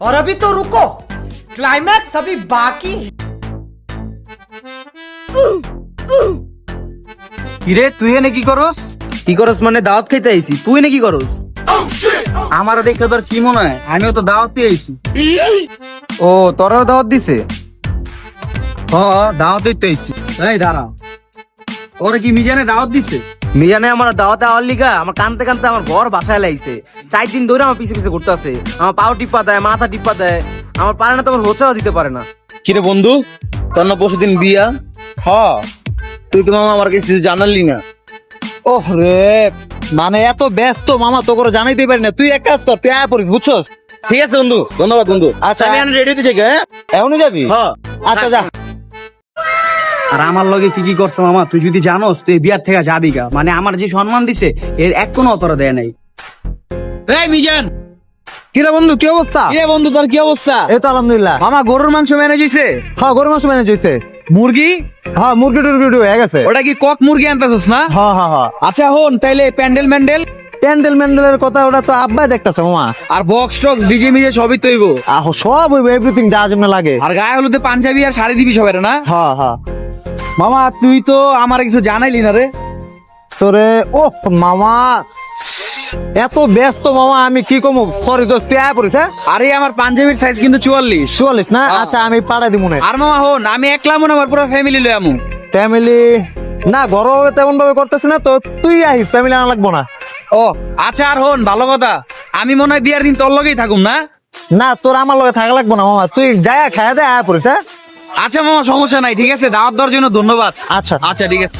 और अभी तो रुको, क्लाइमैक्स अभी बाकी। কিরে তুই এনে কি করস? কি করস মানে দাওয়াত খাইতে আইছি, তুই নাকি করস? আমার দেখে তোর কি মনে হয় আমিও তো দাওয়াতে আইছি। ও তোরাও দাওয়াত দিছে? দাওয়াতেই তো আইছি। এই দাঁড়া, ওরা কি মিজানে দাওয়াত দিছে? মিজানে আমার দাওয়াতে আওয়ার লিগা আমার কানতে কানতে আমার ঘর বাসায় লাইছে। 4 দিন ধরে আমার পিছে পিছে ঘুরতেছে, আমার পাও টিপা দেয়, মাথা টিপা দেয়, আমার পারে না, তোমার হোচাও দিতে পারে না। কিরে বন্ধু, তোর না পরশু দিন বিয়া? তুই তো মামা আমার কাছে জানালি না। ওহ রে, মানে এত ব্যস্ত মামা তো করে জানাইতে পারি না। তুই এক কাজ কর, তুই আয় পড়িস, বুঝছস? ঠিক আছে বন্ধু, ধন্যবাদ বন্ধু। আচ্ছা, আমি রেডি হতে চাই। হ্যাঁ এখনই যাবি? আচ্ছা যা। আর আমার লগে কি কি করছে মামা তুই যদি জানোস তুই বিয়ার থেকে যাবি গা। মানে আমার যে সম্মান দিছে এর এক কোনো অতরা দেয় নাই। এই মিজান, কিরে বন্ধু, কি অবস্থা? কিরে বন্ধু তোর কি অবস্থা? এই তো আলহামদুলিল্লাহ। মামা গরুর মাংস ম্যানেজ হইছে? হ্যাঁ, গরু মাংস ম্যানেজ হয়েছে। মুরগি? হ্যাঁ, মুরগি টুরগি হয়ে গেছে। ওটা কি কক মুরগি আনতেছস না? হ্যাঁ হ্যাঁ হ্যাঁ। আচ্ছা হন, তাইলে প্যান্ডেল ম্যান্ডেল প্যান্ডেল ম্যান্ডেলের কথা ওটা তো আব্বাই দেখতেছে মামা। আর বক্স টক্স ডিজে মিজে সবই তৈব? আহ, সব হইব, এভরিথিং যা জন্য লাগে। আর গায়ে হলুদে পাঞ্জাবি আর শাড়ি দিবি সবাই না? হ্যাঁ হ্যাঁ। মামা তুই তো আমার কিছু জানাইলি না রে। তোরে ও মামা এত ব্যস্ত মামা, আমি কি কমু? সরি তো, তুই আয় পড়িস। হ্যাঁ, আরে আমার পাঞ্জাবির সাইজ কিন্তু 44। 44 না? আচ্ছা, আমি পাঠাই দিব না। আর মামা হন, আমি একলা মনে আমার পুরো ফ্যামিলি লই আমু। ফ্যামিলি না, ঘরও তেমন ভাবে করতেছি না তো, তুই আহিস, ফ্যামিলি আনা লাগবো না। ও আচ্ছা, আর হন ভালো কথা, আমি মনে হয় বিয়ার দিন তোর লগেই থাকুম না? না, তোর আমার লগে থাকা লাগবো না মামা, তুই যায়া খায়া দে আয় পড়িস। হ্যাঁ আচ্ছা মামা, সমস্যা নাই, ঠিক আছে, দাওয়াত দেওয়ার জন্য ধন্যবাদ। আচ্ছা। আচ্ছা ঠিক আছে।